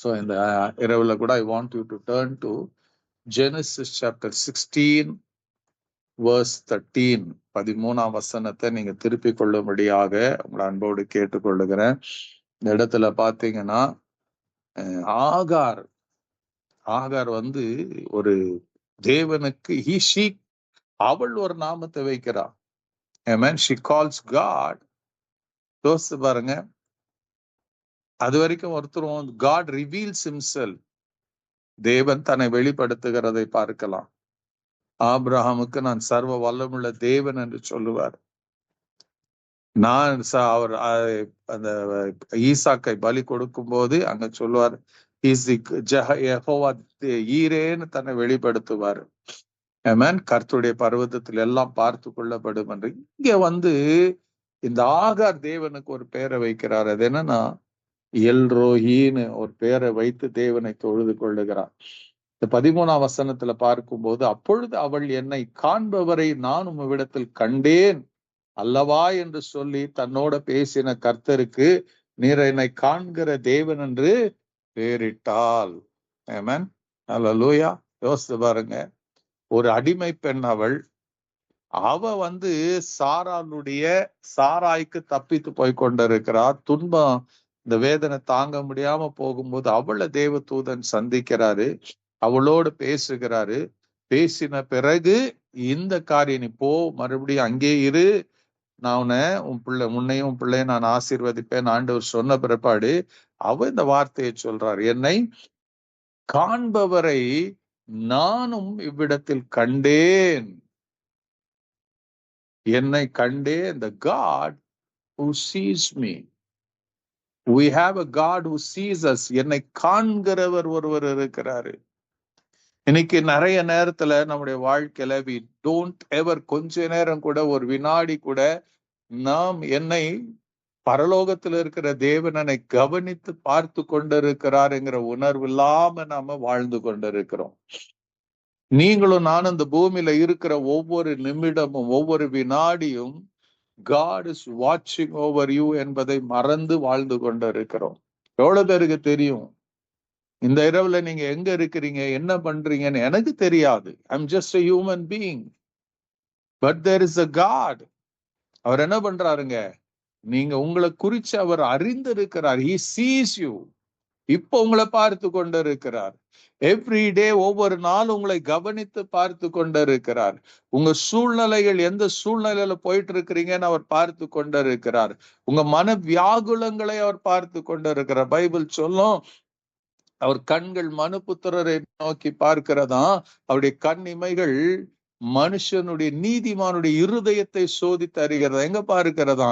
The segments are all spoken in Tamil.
ஸோ இந்த இரவுல கூட I want you to turn to Genesis chapter 16 verse 13, 13ஆம் வசனத்தை நீங்க திருப்பிக் கொள்ளும்படியாக உங்களை அன்போடு கேட்டுக்கொள்ளுகிறேன். இந்த இடத்துல பாத்தீங்கன்னா ஆகார் வந்து ஒரு தேவனுக்கு அவள் ஒரு நாமத்தை வைக்கிறாள். Amen. She calls God. யோசிச்சு பாருங்க, அது வரைக்கும் ஒருத்தரும் God reveals himself, தேவன் தன்னை வெளிப்படுத்துகிறதை பார்க்கலாம். ஆபிரகாமுக்கு நான் சர்வ வல்லமுள்ள தேவன் என்று சொல்லுவார். நான் அவர் அந்த ஈசாக்கை பலி கொடுக்கும் போது அங்க சொல்லுவார் ஈரேன்னு தன்னை வெளிப்படுத்துவார். கர்த்தருடைய பர்வதத்தில் எல்லாம் பார்த்து கொள்ளப்படும் என்று. இங்க வந்து இந்த ஆகார் தேவனுக்கு ஒரு பெயரை வைக்கிறார். அது என்னன்னா எல்ரோஹின்னு ஒரு பெயரை வைத்து தேவனை தொழுது கொள்ளுகிறார். இந்த 13ஆம் வசனத்துல பார்க்கும்போது, அப்பொழுது அவள் என்னை காண்பவரை நான் உம்மிடத்தில் கண்டேன் அல்லவா என்று சொல்லி தன்னோட பேசின கர்த்தருக்கு நீர் என்னை காண்கிற தேவன் என்று பெயரிட்டாள். ஆமென். அல்லேலூயா. யோசித்து பாருங்க, ஒரு அடிமை பெண் அவ வந்து சாராய்க்கு தப்பித்து போய் கொண்டிருக்கிறார். துன்பம், இந்த வேதனை தாங்க முடியாம போகும்போது அவளை தேவ தூதன் சந்திக்கிறாரு, அவளோடு பேசுகிறாரு. பேசின பிறகு இந்த காரியம், நீ போ, மறுபடியும் அங்கே இரு, நான் உன்னையும் பிள்ளைய நான் ஆசீர்வதிப்பேன் ஆண்டவர் சொன்ன பிற்பாடு அவ இந்த வார்த்தையை சொல்றார், என்னை காண்பவரை நானும் இவ்விடத்தில் கண்டேன். என்னை கண்டேன். The God who sees me. We have a God who sees us. என்னை காண்கிறவர் ஒருவர் இருக்கிறாரு. இன்னைக்கு நிறைய நேரத்துல நம்முடைய வாழ்க்கையில we don't ever, கொஞ்ச நேரம் கூட, ஒரு வினாடி கூட நாம் என்னை பரலோகத்தில் இருக்கிற தேவனை கவனித்து பார்த்து கொண்டிருக்கிறார் என்கிற உணர்வு இல்லாம நாம வாழ்ந்து கொண்டிருக்கிறோம். நீங்களும் நானும் இந்த பூமியில இருக்கிற ஒவ்வொரு நிமிடமும் ஒவ்வொரு வினாடியும் God is watching over you என்பதை மறந்து வாழ்ந்து கொண்டிருக்கிறோம். எவ்வளவு பேருக்கு தெரியும் இந்த இரவுல நீங்க எங்க இருக்கிறீங்க, என்ன பண்றீங்கன்னு? எனக்கு தெரியாது. I'm just a human being, but there is a God. அவர் என்ன பண்றாருங்க, நீங்க உங்களை குறிச்சு அவர் அறிந்திருக்கிறார். He sees you. இப்ப உங்களை பார்த்து கொண்டிருக்கிறார். எவ்ரி டே, ஒவ்வொரு நாள் உங்களை கவனித்து பார்த்து கொண்டிருக்கிறார். உங்க சூழ்நிலைகள் எந்த சூழ்நிலையில போயிட்டு இருக்கிறீங்கன்னு அவர் பார்த்து கொண்டிருக்கிறார். உங்க மன வியாகுலங்களை அவர் பார்த்து கொண்டிருக்கிறார். பைபிள் சொல்லும், அவர் கண்கள் மனுபுத்திரரை நோக்கி பார்க்கிறதா, அவருடைய கண் இமைகள் மனுஷனுடைய நீதிமானுடைய இருதயத்தை சோதித்து அறிகிறதா. எங்க பார்க்கிறதா?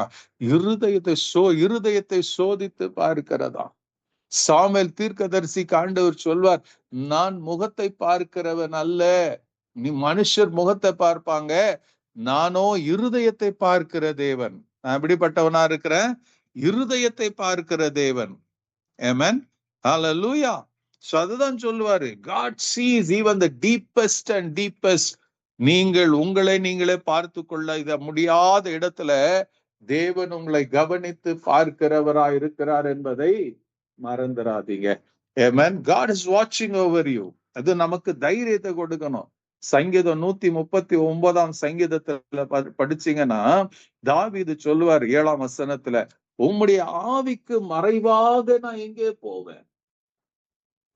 இருதயத்தை சோதித்து பார்க்கிறதா. சாமுவேல் தீர்க்கதரிசிக்கு ஆண்டவர் சொல்வார், நான் முகத்தை பார்க்கிறவன் அல்ல. நீ மனுஷர் முகத்தை பார்ப்பாங்க, நானோ இருதயத்தை பார்க்கிற தேவன். நான் எப்படிப்பட்டவனா இருக்கிறேன்? இருதயத்தை பார்க்கிற தேவன். ஆமென். ஹல்லேலூயா. சோ அதுதான் சொல்லுவாரு, God sees even the deepest and deepest. நீங்கள் உங்களை நீங்களே பார்த்து கொள்ள இத முடியாத இடத்துல தேவன் உங்களை கவனித்து பார்க்கிறவராய் இருக்கிறார் என்பதை மறந்துடாதீங்க. Amen. God is watching over you. அது நமக்கு தைரியத்தை கொடுக்கணும். சங்கீதம் 139ஆம் சங்கீதத்துல படிச்சீங்கன்னா தாவீது சொல்லுவார் 7ஆம் வசனத்துல, உம்முடைய ஆவிக்கு மறைவாக நான் எங்கே போவேன்?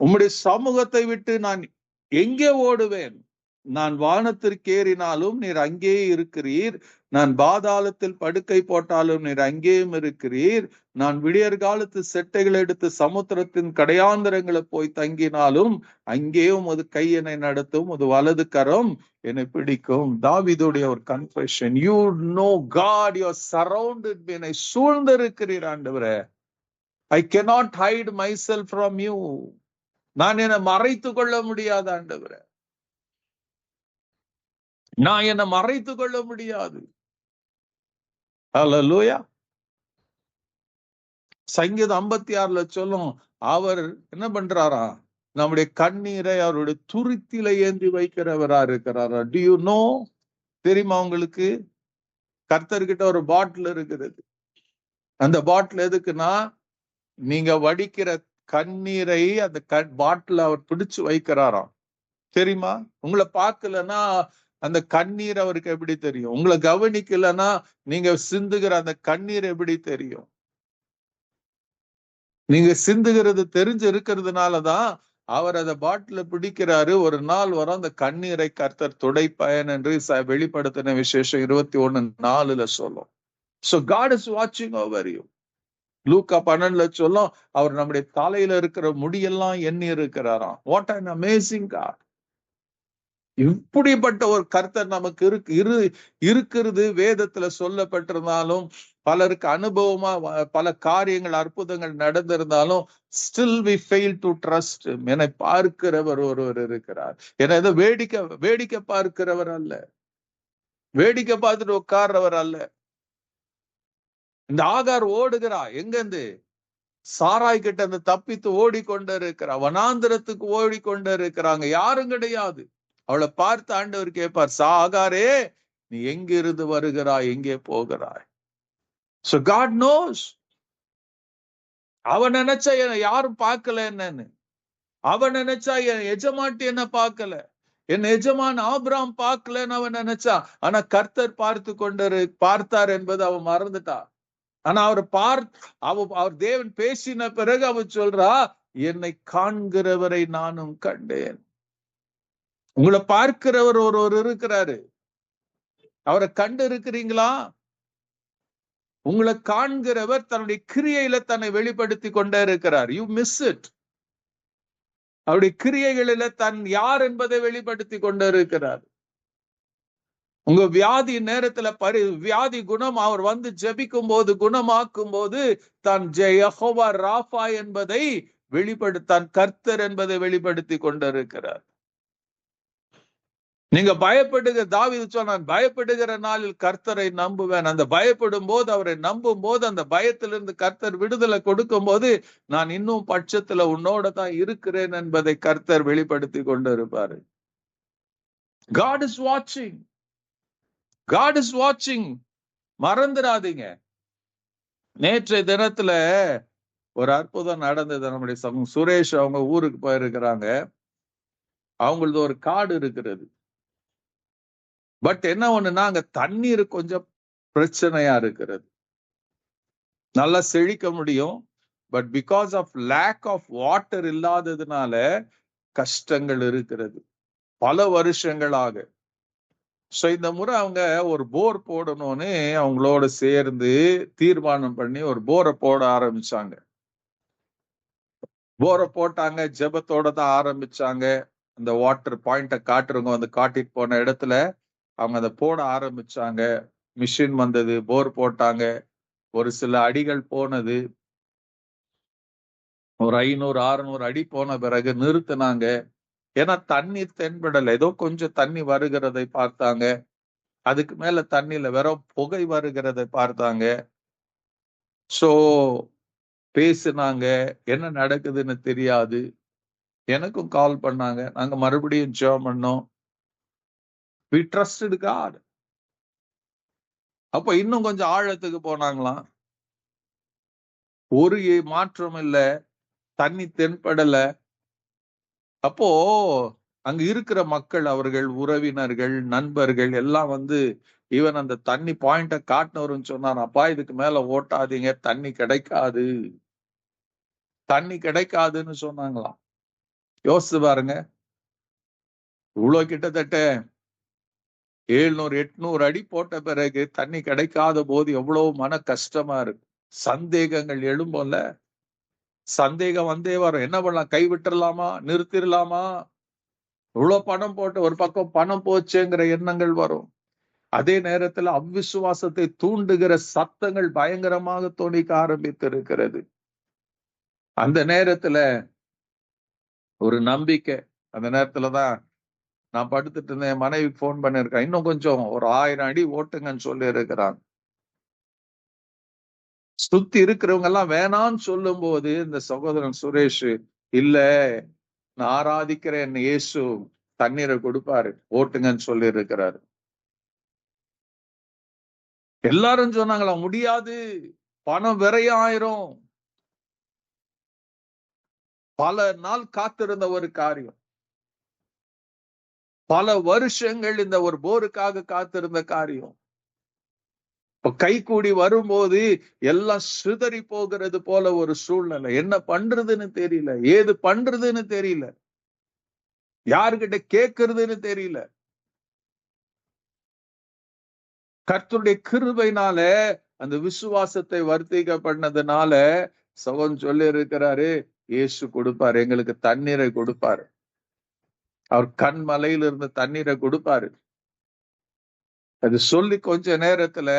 உம்முடைய சமூகத்தை விட்டு நான் எங்கே ஓடுவேன்? நான் வானத்திற்கு ஏறினாலும் நீர் அங்கே இருக்கிறீர், நான் பாதாளத்தில் படுக்கை போட்டாலும் நீர் அங்கேயும் இருக்கிறீர், நான் விடியற் காலத்து செட்டைகளை எடுத்து சமுத்திரத்தின் கடையாந்தரங்களை போய் தங்கினாலும் அங்கேயும் அது கை என்னை நடத்தும், அது வலது கரம் என்னை பிடிக்கும். தாவீதுடைய ஒரு confession. You know God, you are surrounded by, என்னை சூழ்ந்திருக்கிறீர் ஆண்டவரே. ஐ cannot hide myself from you. நான் என்னை மறைத்து கொள்ள முடியாது ஆண்டவரே, நான் என்னை மறைத்து கொள்ள முடியாது. ஹல்லேலூயா. சங்கீதம் 56ல சொல்லும், அவர் என்ன பண்றாரா, நம்முடைய கண்ணீரை அவருடைய துருத்தில ஏந்தி வைக்கிறவரா இருக்கிறாரா. To you know? தெரியுமா உங்களுக்கு? கர்த்தர்கிட்ட ஒரு பாட்டில் இருக்கிறது. அந்த பாட்டில் எதுக்குன்னா, நீங்க வடிக்கிற கண்ணீரை அந்த பாட்டில் அவர் பிடிச்சு வைக்கிறாராம். தெரியுமா? உங்களை பார்க்கலன்னா அந்த கண்ணீர் அவருக்கு எப்படி தெரியும்? உங்களை கவனிக்கலன்னா நீங்க சிந்துகிற அந்த கண்ணீர் எப்படி தெரியும்? நீங்க சிந்துகிறது தெரிஞ்சு இருக்கிறதுனாலதான் அவர் அந்த பாட்டில பிடிக்கிறாரு. ஒரு நாள் வரும் அந்த கண்ணீரை கர்த்தர் துடைப்பயன் என்று வெளிப்படுத்தின விசேஷம் 21:4 சொல்லும். So God is watching over you. லூக்கா 12 சொல்லும், அவர் நம்முடைய தலையில இருக்கிற முடியெல்லாம் எண்ணி இருக்கிறாராம். What an amazing God. இப்படிப்பட்ட ஒரு கர்த்தர் நமக்கு இருக்கிறது வேதத்துல சொல்லப்பட்டிருந்தாலும், பலருக்கு அனுபவமா பல காரியங்கள் அற்புதங்கள் நடந்திருந்தாலும், still we fail to trust him. என்னை பார்க்கிறவர் ஒருவர் இருக்கிறார். என்னை ஏதோ வேடிக்கை பார்க்கிறவர் அல்ல, வேடிக்கை பார்த்துட்டு உட்கார்றவர் அல்ல. இந்த ஆகார் ஓடுகிறா எங்கிருந்து? சாராய் கிட்ட அந்த தப்பித்து ஓடிக்கொண்டு இருக்கிறா, வனாந்திரத்துக்கு ஓடிக்கொண்டு இருக்கிறாங்க, யாரும் கிடையாது. அவளை பார்த்து ஆண்டவர் கேட்பார், ஆகாரே நீ எங்கிருந்து வருகிறாய், எங்கே போகிறாய்? So God knows. அவன் நினைச்சா யாரும் பார்க்கல என்னன்னு, அவன் நினைச்சா என் எஜமாட்டி என்ன பார்க்கல, என் எஜமான் ஆபிரகாம் பார்க்கலன்னு அவன் நினைச்சா. ஆனா கர்த்தர் பார்த்தார் என்பது அவன் மறந்துட்டா. ஆனா அவர் தேவன் பேசின பிறகு அவன் சொல்றா, என்னை காண்கிறவரை நானும் கண்டேன். உங்களை பார்க்கிறவர் ஒருவர் இருக்கிறாரு, அவரை கண்டு இருக்கிறீங்களா? உங்களை காண்கிறவர் தன்னுடைய கிரியையில தன்னை வெளிப்படுத்தி கொண்டே இருக்கிறார். You miss it. அவருடைய கிரியைகளில தன் யார் என்பதை வெளிப்படுத்தி கொண்டே இருக்கிறார். உங்க வியாதி நேரத்துல வியாதி குணம் அவர் வந்து ஜெபிக்கும் போது குணமாக்கும் போது தான் யெகோவா ராஃபா என்பதை தான் கர்த்தர் என்பதை வெளிப்படுத்தி கொண்டிருக்கிறார். நீங்க தாவீது சொன்னான், பயப்படுகிற நாளில் கர்த்தரை நம்புவேன். அந்த பயப்படும் போது, அவரை நம்பும் போது, அந்த பயத்திலிருந்து கர்த்தர் விடுதலை கொடுக்கும் போது, நான் இன்னும் பட்சத்துல உன்னோட தான் இருக்கிறேன் என்பதை கர்த்தர் வெளிப்படுத்தி கொண்டு இருப்பாரு. God is watching. God is watching. மறந்துடாதீங்க. நேற்றைய தினத்துல ஒரு அற்புதம் நடந்தது. நம்முடைய சுரேஷ் அவங்க ஊருக்கு போயிருக்கிறாங்க. அவங்களது ஒரு காடு இருக்கிறது. பட் என்ன ஒண்ணுன்னா, அங்க தண்ணீர் கொஞ்சம் பிரச்சனையா இருக்கிறது. நல்லா செழிக்க முடியும், but because of lack of water இல்லாததுனால கஷ்டங்கள் இருக்கிறது பல வருஷங்களாக. சோ இந்த முறை அவங்க ஒரு போர் போடணும்னு அவங்களோட சேர்ந்து தீர்மானம் பண்ணி ஒரு போரை போட ஆரம்பிச்சாங்க. போரை போட்டாங்க, ஜெபத்தோட தான் ஆரம்பிச்சாங்க. அந்த வாட்டர் பாயிண்ட காட்டுறவங்க வந்து காட்டிட்டு போன இடத்துல அவங்க அதை போட ஆரம்பிச்சாங்க. மிஷின் வந்தது, போர் போட்டாங்க. ஒரு சில அடிகள் போனது, ஒரு 500-600 அடி போன பிறகு நிறுத்தினாங்க. ஏன்னா தண்ணீர் தென்படல. ஏதோ கொஞ்சம் தண்ணி வருகிறதை பார்த்தாங்க. அதுக்கு மேல தண்ணியில வெறும் புகை வருகிறதை பார்த்தாங்க. சோ பேசினாங்க, என்ன நடக்குதுன்னு தெரியாது. எனக்கும் கால் பண்ணாங்க. நாங்க மறுபடியும் ஜெபம் பண்ணோம். We trusted God. அப்ப இன்னும் கொஞ்சம் ஆழத்துக்கு போனாங்களாம். ஒரு மாற்றம் இல்ல, தண்ணி தென்படல. அப்போ அங்க இருக்கிற மக்கள், அவர்கள் உறவினர்கள், நண்பர்கள் எல்லாம் வந்து இவன் அந்த தண்ணி பாயிண்ட காட்டினவருன்னு சொன்னார். அப்பா இதுக்கு மேல ஓட்டாதீங்க, தண்ணி கிடைக்காது, தண்ணி கிடைக்காதுன்னு சொன்னாங்களாம். யோசிச்சு பாருங்க, இவ்வளவு கிட்டத்தட்ட 700-800 அடி போட்ட பிறகு தண்ணி கிடைக்காத போது எவ்வளவு மன கஷ்டமா இருக்கு. சந்தேகங்கள் எழும்போல, சந்தேகம் வந்தே வரும். என்ன பண்ணலாம், கைவிட்டுறலாமா, நிறுத்திடலாமா, இவ்வளவு பணம் போட்டு ஒரு பக்கம் பணம் போச்சுங்கிற எண்ணங்கள் வரும். அதே நேரத்துல அவ்விசுவாசத்தை தூண்டுகிற சத்தங்கள் பயங்கரமாக தோணிக்க ஆரம்பித்து இருக்கிறது. அந்த நேரத்துல ஒரு நம்பிக்கை, அந்த நேரத்துலதான் நான் படுத்துட்டு இருந்தேன். என் மனைவிக்கு போன் பண்ணிருக்கேன், இன்னும் கொஞ்சம் ஒரு 1000 அடி ஓட்டுங்கன்னு சொல்லி இருக்கிறாங்க. சுத்தி இருக்கிறவங்க எல்லாம் வேணான்னு சொல்லும் போது இந்த சகோதரன் சுரேஷ், இல்ல நான் ஆராதிக்கிறேன் இயேசு தண்ணீரை கொடுப்பாரு, ஓட்டுங்கன்னு சொல்லி இருக்கிறாரு. எல்லாரும் சொன்னாங்களா, முடியாது, பணம் விரையாயிரும். பல நாள் காத்திருந்த ஒரு காரியம், பல வருஷங்கள் இந்த ஒரு போருக்காக காத்திருந்த காரியம் இப்ப கை கூடி வரும்போது எல்லாம் சிதறி போகிறது போல ஒரு சூழ்நிலை. என்ன பண்றதுன்னு தெரியல, ஏது பண்றதுன்னு தெரியல, யாருகிட்ட கேட்கறதுன்னு தெரியல. கர்த்தருடைய கிருபையினால அந்த விசுவாசத்தை வர்த்திக்க பண்ணதுனால சகோதரன் சொல்லி இருக்கிறாரு, இயேசு கொடுப்பாரு, எங்களுக்கு தண்ணீரை கொடுப்பாரு. அவர் கண் மலையில இருந்து தண்ணீரை கொடுப்பாரு. அது சொல்லி கொஞ்ச நேரத்துல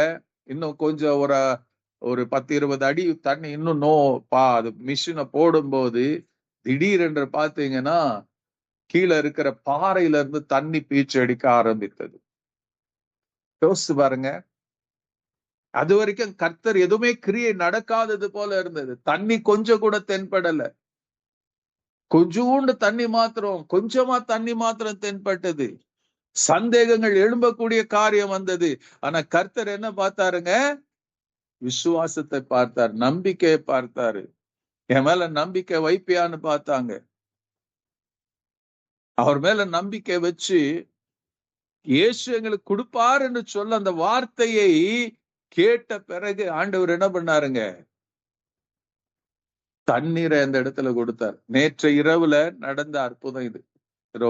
இன்னும் கொஞ்சம் ஒரு 10-20 அடி தண்ணி இன்னும் அது மிஷினை போடும்போது திடீரென்று பாத்தீங்கன்னா கீழே இருக்கிற பாறையில இருந்து தண்ணி பீச்சு அடிக்க ஆரம்பித்தது. யோசிச்சு பாருங்க, அது வரைக்கும் கர்த்தர் எதுவுமே கிரியை நடக்காதது போல இருந்தது. தண்ணி கொஞ்சம் கூட தென்படல, கொஞ்சோண்டு தண்ணி மாத்திரம், கொஞ்சமா தண்ணி மாத்திரம் தென்பட்டது. சந்தேகங்கள் எழும்பக்கூடிய காரியம் வந்தது. ஆனா கர்த்தர் என்ன பார்த்தாருங்க? விசுவாசத்தை பார்த்தார், நம்பிக்கையை பார்த்தாரு. என் மேல நம்பிக்கை வைப்பியான்னு பார்த்தாங்க. அவர் மேல நம்பிக்கை வச்சு இயேசு எங்களுக்கு கொடுப்பார் என்று சொல்ல அந்த வார்த்தையை கேட்ட பிறகு ஆண்டவர் என்ன பண்ணாருங்க? தண்ணீரை அந்த இடத்துல கொடுத்தார். நேற்று இரவுல நடந்த அற்புதம் இது.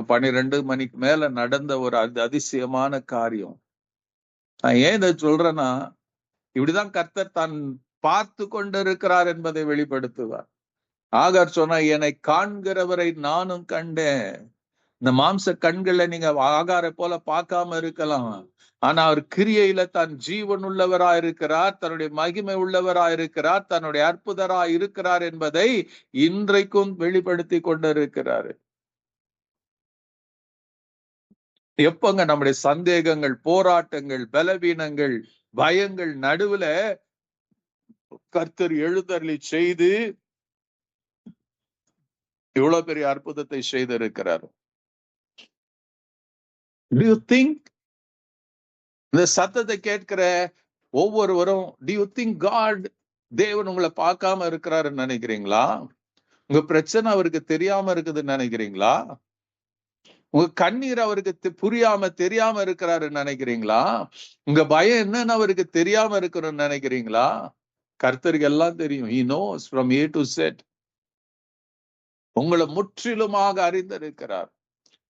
12 மணிக்கு மேல நடந்த ஒரு அதிசயமான காரியம். நான் ஏன் இதை சொல்றேன்னா, இப்படிதான் கர்த்தர் தான் பார்த்து கொண்டிருக்கிறார் என்பதை வெளிப்படுத்துவார். ஆகார் சொன்னா, என்னை காண்கிறவரை நானும் கண்டேன். இந்த மாம்ச கண்களை நீங்க ஆகாரை போல பார்க்காம இருக்கலாம், ஆனா அவர் கிரியையில தான் ஜீவன் உள்ளவராய் இருக்கிறார், தன்னுடைய மகிமை உள்ளவராய் இருக்கிறார், தன்னுடைய அற்புதராய் இருக்கிறார் என்பதை இன்றைக்கும் வெளிப்படுத்தி கொண்டிருக்கிறாரு. எப்பங்க நம்முடைய சந்தேகங்கள், போராட்டங்கள், பலவீனங்கள், பயங்கள் நடுவுல கர்த்தர் எழுந்தருளி செய்து இவ்வளவு பெரிய அற்புதத்தை செய்திருக்கிறார். Do you think இந்த சத்தத்தை கேட்கிற ஒவ்வொருவரும் do you think God, தேவன் உங்களை பார்க்காம இருக்கிறாருன்னு நினைக்கிறீங்களா? உங்க பிரச்சனை அவருக்கு தெரியாம இருக்குதுன்னு நினைக்கிறீங்களா? உங்க கண்ணீர் அவருக்கு புரியாம தெரியாம இருக்கிறாருன்னு நினைக்கிறீங்களா? உங்க பயம் என்னன்னு அவருக்கு தெரியாம இருக்கிறன்னு நினைக்கிறீங்களா? கர்த்தருக்கு எல்லாம் தெரியும். He knows from A to Z. உங்களை முற்றிலுமாக அறிந்திருக்கிறார்.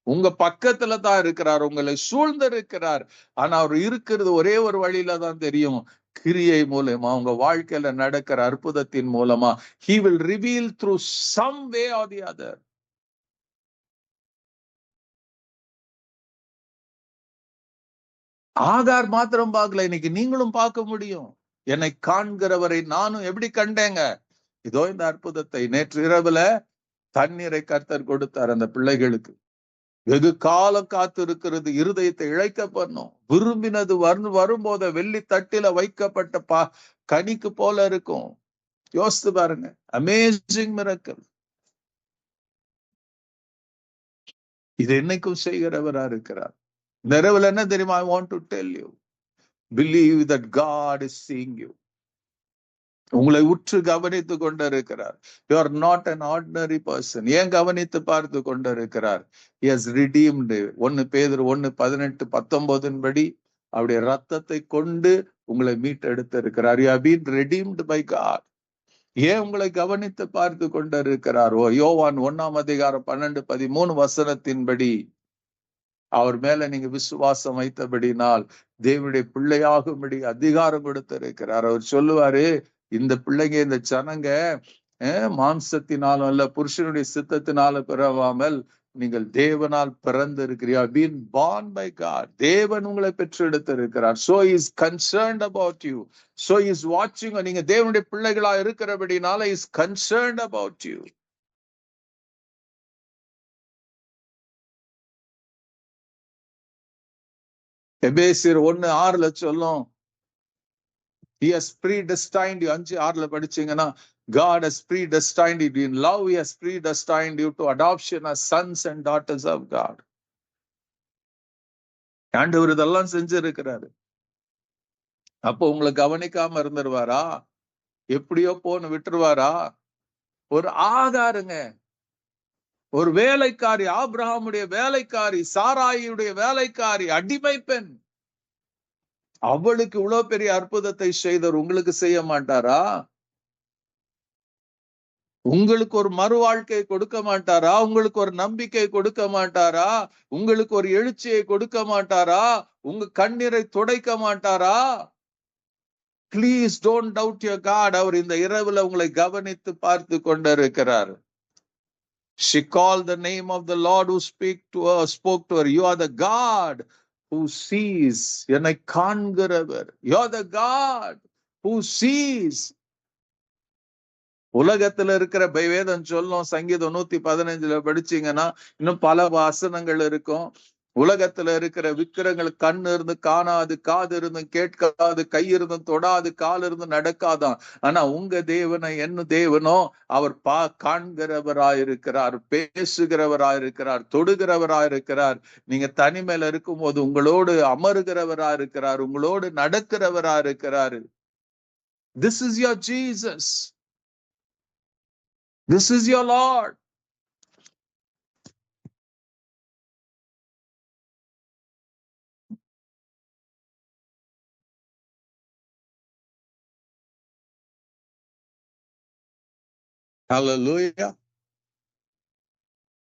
உங்க பக்கத்துல தான் இருக்கிறார், உங்களை சூழ்ந்து இருக்கிறார். ஆனா அவர் இருக்கிறது ஒரே ஒரு வழியில தான் தெரியும், கிரியை மூலமா, உங்க வாழ்க்கையில நடக்கிற அற்புதத்தின் மூலமா. He will reveal through some way or the other. ஆகார் மாத்திரம் பார்க்கல, இன்னைக்கு நீங்களும் பார்க்க முடியும். என்னை காண்கிறவரை நானும் எப்படி கண்டேங்க? இதோ இந்த அற்புதத்தை. நேற்று இரவுல தண்ணீரை கர்த்தர் கொடுத்தார் அந்த பிள்ளைகளுக்கு. வெகு காலம் காத்து இருக்கிறது, இருதயத்தை இழைக்க பண்ணும். விரும்பினது வரும்போத வெள்ளி தட்டில வைக்கப்பட்ட கனிக்கு போல இருக்கும். யோசித்து பாருங்க, அமேசிங் மிரக்கல். இது என்னைக்கும் செய்கிறவரா இருக்கிறார். இந்த இரவுல என்ன தெரியுமா? I want to tell you, believe that God is seeing you. உங்களை உற்று கவனித்து கொண்டிருக்கிறார். You are not an ordinary person. ஏன் கவனித்து பார்த்து கொண்டிருக்கிறார்? He has redeemed. 1 பேதுரு 1:18-19 படி அவருடைய ரத்தத்தை கொண்டு உங்களை மீட்டெடுத்து இருக்கிறார். You have been redeemed by God. ஏன் உங்களை கவனித்து பார்த்து கொண்டிருக்கிறார்? யோவான் 1:12-13 அவர் மேல நீங்க விசுவாசம் வைத்தபடினால் தேவனுடைய பிள்ளையாகும்படி அதிகாரம் கொடுத்திருக்கிறார். அவர் சொல்லுவாரு, இந்த பிள்ளைங்க, இந்த ஜனங்க மாம்சத்தினாலும் அல்ல புருஷனுடைய சித்தத்தினால பிறவாமல் நீங்கள் தேவனால் பிறந்திருக்கிறீர்கள். been born by God. தேவன் உங்களை பெற்றெடுத்திருக்கிறார். so he is concerned about you. so he is watching. நீங்க தேவனுடைய பிள்ளைகளா இருக்கிறபடினால he is concerned about you. எபேசியர் 1:6 சொல்லும், he has predestined you. 5:6 படிச்சீங்கன்னா, God has predestined you in love. He has predestined you to adoption as sons and daughters of God. ஆண்டவர் இதெல்லாம் செஞ்சிருக்கிறாரு. அப்போ உங்களை கவனிக்காம இருந்துருவாரா? எப்படியோ போன்னு விட்டுருவாரா? ஒரு ஆகாருங்க, ஒரு வேலைக்காரி, ஆபிரகாமுடைய வேலைக்காரி, சாராயுடைய வேலைக்காரி, அடிமை பெண், அவளுக்கு இவ்வளவு பெரிய அற்புதத்தை செய்தவர் உங்களுக்கு செய்ய மாட்டாரா? உங்களுக்கு ஒரு மறு வாழ்க்கை கொடுக்க மாட்டாரா? உங்களுக்கு ஒரு நம்பிக்கை கொடுக்க மாட்டாரா? உங்களுக்கு ஒரு எழுச்சியை கொடுக்க மாட்டாரா? உங்க கண்ணீரை துடைக்க மாட்டாரா? Please don't doubt your God. அவர் இந்த இரவுல உங்களை கவனித்து பார்த்து கொண்டிருக்கிறார். She called the name of the Lord who spoke to her. You are the God who sees. என்னை காண்கிறவர். You are the God who sees. உலகத்துல இருக்கிற வேதம் சொல்லும், சங்கீதம் 115 படிச்சீங்கன்னா இன்னும் பல வசனங்கள் இருக்கும். உலகத்துல இருக்கிற விக்கிரங்கள் கண் இருந்து காணாது, காது இருந்து கேட்காது, கை இருந்து தொடாது, கால் இருந்து நடக்காதான். ஆனா உங்க தேவனை என்ன தேவனோ அவர் காண்கிறவராயிருக்கிறார், பேசுகிறவராயிருக்கிறார், தொடுகிறவராயிருக்கிறார். நீங்க தனிமையில இருக்கும் போது உங்களோடு அமருகிறவராயிருக்கிறார், உங்களோடு நடக்கிறவராயிருக்கிறார். This is your Jesus. This is your Lord. Hallelujah.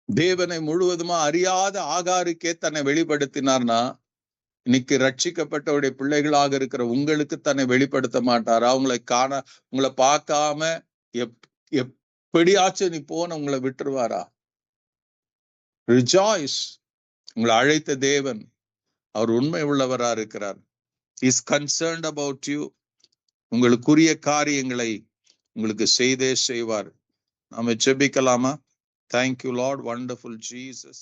தேவனை முழுவதுமா அறியாத ஆகாருக்கே தன்னை வெளிப்படுத்தினார்னா, இன்னைக்கு ரட்சிக்கப்பட்டவருடைய பிள்ளைகளாக இருக்கிற உங்களுக்கு தன்னை வெளிப்படுத்த மாட்டாரா? உங்களை பார்க்காம எப்படியாச்சும் நீ போன உங்களை விட்டுருவாரா? ரிஜாய்ஸ். உங்களை அழைத்த தேவன் அவர் உண்மை உள்ளவரா இருக்கிறார். Is concerned about you. உங்களுக்குரிய காரியங்களை உங்களுக்கு செய்தே செய்வார். நாம ஜெபிக்கலாமா? Thank you, Lord. Wonderful Jesus.